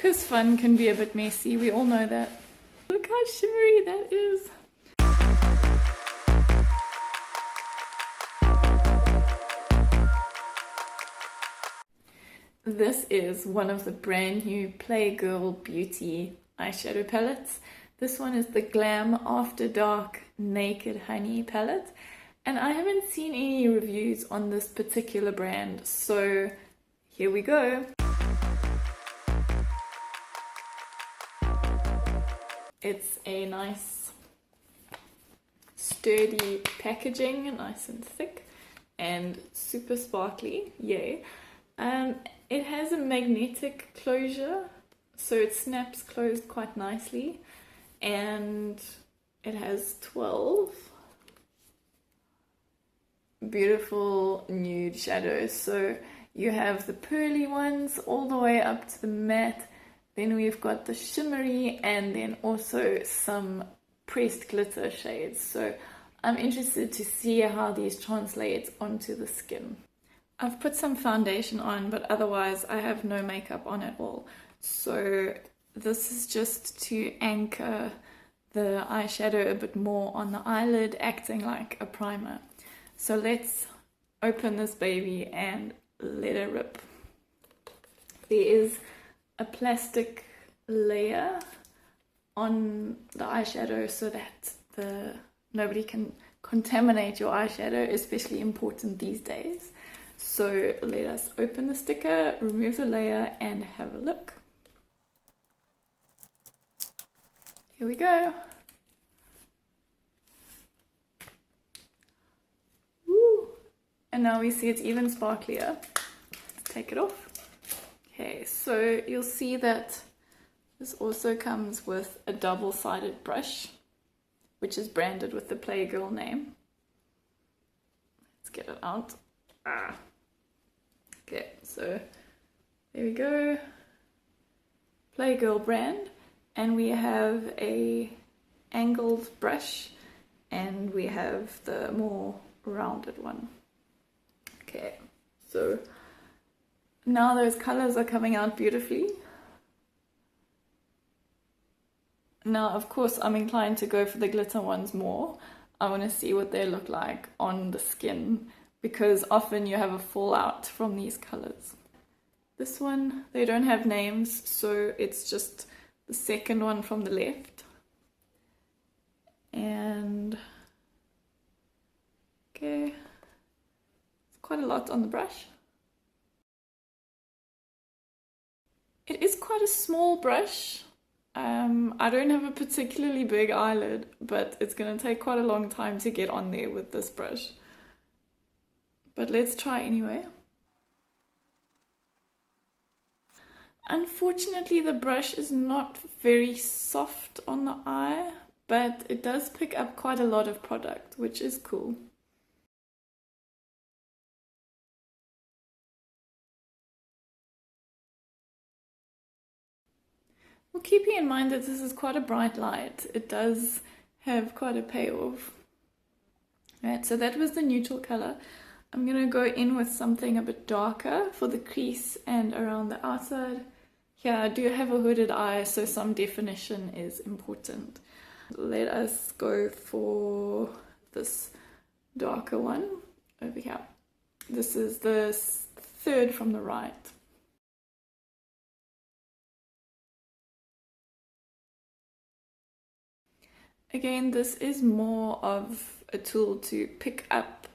Because fun can be a bit messy, we all know that. Look how shimmery that is. This is one of the brand new Playgirl Beauty eyeshadow palettes. This one is the Glam After Dark Naked Honey palette. And I haven't seen any reviews on this particular brand, so here we go. It's a nice sturdy packaging, nice and thick and super sparkly, yay. It has a magnetic closure, so it snaps closed quite nicely, and it has 12 beautiful nude shadows. So you have the pearly ones all the way up to the matte, then we've got the shimmery, and then also some pressed glitter shades. So I'm interested to see how these translate onto the skin. I've put some foundation on, but otherwise I have no makeup on at all. So this is just to anchor the eyeshadow a bit more on the eyelid, acting like a primer. So let's open this baby and let it rip. There is a plastic layer on the eyeshadow so that nobody can contaminate your eyeshadow, especially important these days. So let us open the sticker, remove the layer, and have a look. Here we go. Woo. And now we see it's even sparklier. Let's take it off. Okay, so you'll see that this also comes with a double-sided brush, which is branded with the Playgirl name. Let's get it out. Okay, so there we go. Playgirl brand, and we have a angled brush, and we have the more rounded one. Okay, so now those colors are coming out beautifully. Now, of course, I'm inclined to go for the glitter ones more. I want to see what they look like on the skin, because often you have a fallout from these colors. This one, they don't have names, so it's just the second one from the left. And okay, it's quite a lot on the brush. It is quite a small brush. I don't have a particularly big eyelid, but it's going to take quite a long time to get on there with this brush. But let's try anyway. Unfortunately, the brush is not very soft on the eye, but it does pick up quite a lot of product, which is cool. Well, keeping in mind that this is quite a bright light, it does have quite a payoff. Right, so that was the neutral color. I'm going to go in with something a bit darker for the crease and around the outside. Here I do have a hooded eye, so some definition is important. Let us go for this darker one over here. This is the third from the right. Again, this is more of a tool to pick up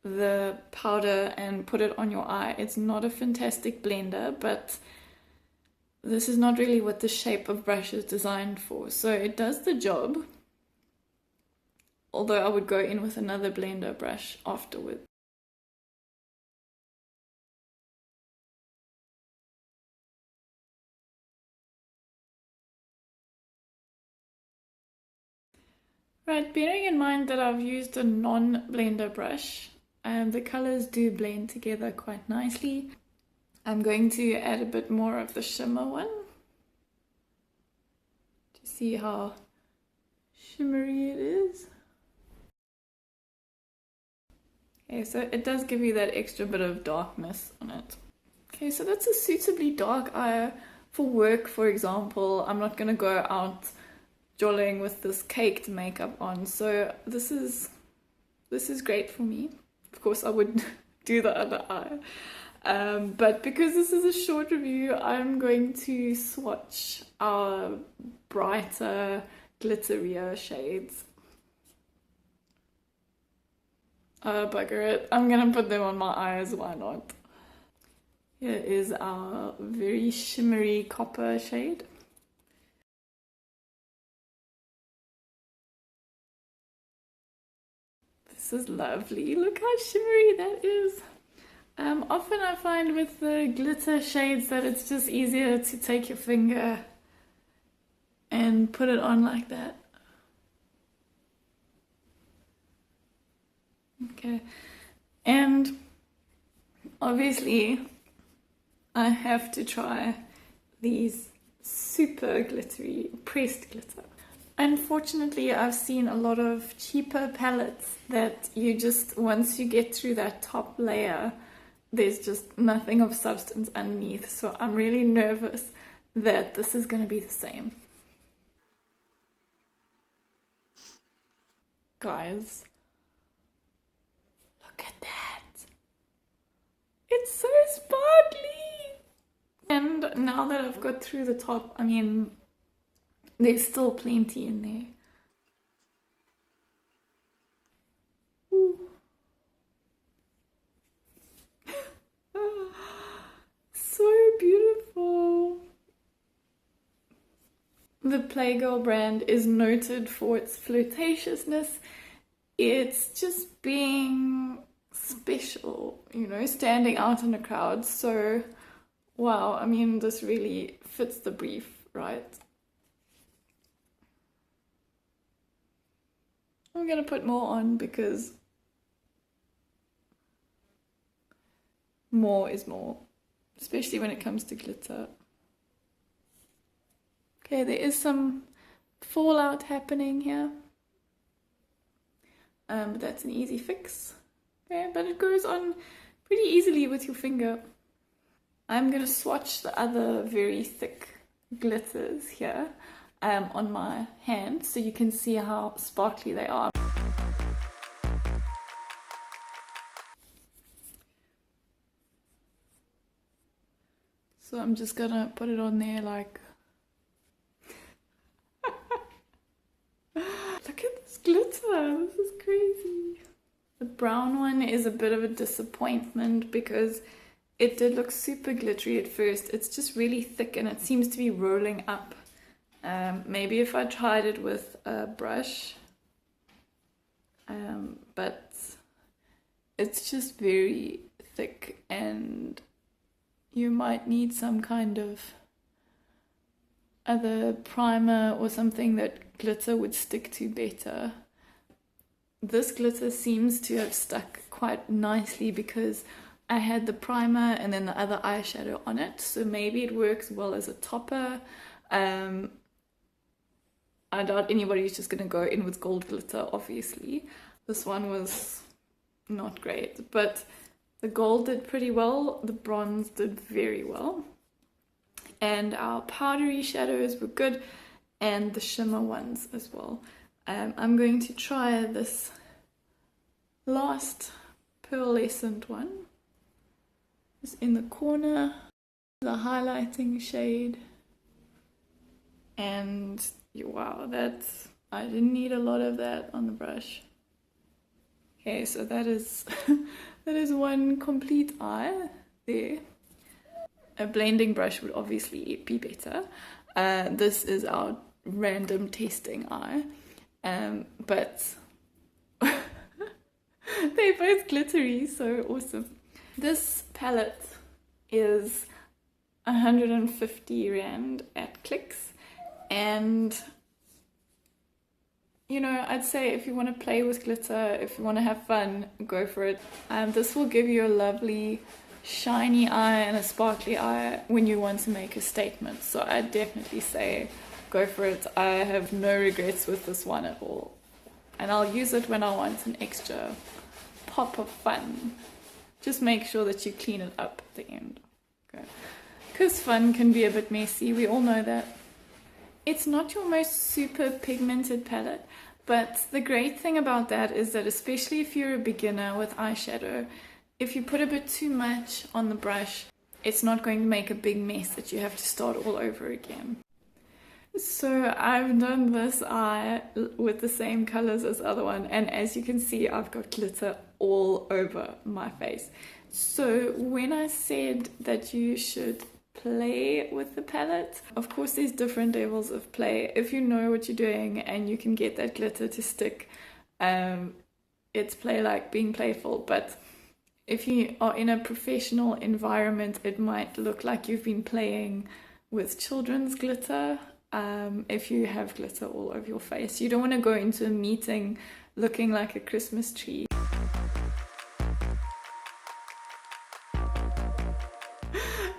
the powder and put it on your eye. It's not a fantastic blender, but this is not really what the shape of brush is designed for. So it does the job, although I would go in with another blender brush afterwards. Right, bearing in mind that I've used a non-blender brush, the colors do blend together quite nicely. I'm going to add a bit more of the shimmer one to see how shimmery it is. Okay, so it does give you that extra bit of darkness on it. Okay, so that's a suitably dark eye for work, for example, I'm not going to go out jolling with this caked makeup on. So this is great for me. Of course, I would do the other eye. But because this is a short review, I'm going to swatch our brighter, glitterier shades. Bugger it. I'm gonna put them on my eyes, why not? Here is our very shimmery copper shade. This is lovely. Look how shimmery that is. Often I find with the glitter shades that it's just easier to take your finger and put it on like that. Okay, and obviously I have to try these super glittery pressed glitter. Unfortunately, I've seen a lot of cheaper palettes that you just, once you get through that top layer, there's just nothing of substance underneath. So I'm really nervous that this is going to be the same. Guys, look at that. It's so sparkly. And now that I've got through the top, I mean, there's still plenty in there. Ooh. So beautiful. The Playgirl brand is noted for its flirtatiousness. It's just being special, you know, standing out in a crowd. So, wow, I mean, this really fits the brief, right? I'm gonna put more on because more is more, especially when it comes to glitter. Okay, there is some fallout happening here, but that's an easy fix. Okay, but it goes on pretty easily with your finger. I'm gonna swatch the other very thick glitters here on my hand so you can see how sparkly they are. So I'm just gonna put it on there like... Look at this glitter, this is crazy. The brown one is a bit of a disappointment because it did look super glittery at first. It's just really thick and it seems to be rolling up. Maybe if I tried it with a brush, but it's just very thick and you might need some kind of other primer or something that glitter would stick to better. This glitter seems to have stuck quite nicely because I had the primer and then the other eyeshadow on it, so maybe it works well as a topper. I doubt anybody's just gonna go in with gold glitter, obviously. This one was not great, but the gold did pretty well, the bronze did very well. And our powdery shadows were good, and the shimmer ones as well. I'm going to try this last pearlescent one. It's in the corner, the highlighting shade. And wow, that's, I didn't need a lot of that on the brush. Okay, so that is that is one complete eye there. A blending brush would obviously be better. This is our random testing eye, but they're both glittery, so awesome. This palette is 150 Rand at Clicks, and you know, I'd say if you want to play with glitter, if you want to have fun, go for it. This will give you a lovely shiny eye and a sparkly eye when you want to make a statement. So I'd definitely say go for it. I have no regrets with this one at all. And I'll use it when I want an extra pop of fun. Just make sure that you clean it up at the end. Okay. Because fun can be a bit messy, we all know that. It's not your most super pigmented palette, but the great thing about that is that especially if you're a beginner with eyeshadow, if you put a bit too much on the brush, it's not going to make a big mess that you have to start all over again. So I've done this eye with the same colors as the other one, and as you can see, I've got glitter all over my face. So when I said that you should play with the palette, of course there's different levels of play. If you know what you're doing and you can get that glitter to stick, it's play like being playful. But if you are in a professional environment, it might look like you've been playing with children's glitter. If you have glitter all over your face, you don't want to go into a meeting looking like a Christmas tree.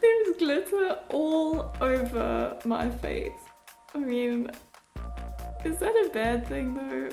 There's glitter all over my face. I mean, is that a bad thing though?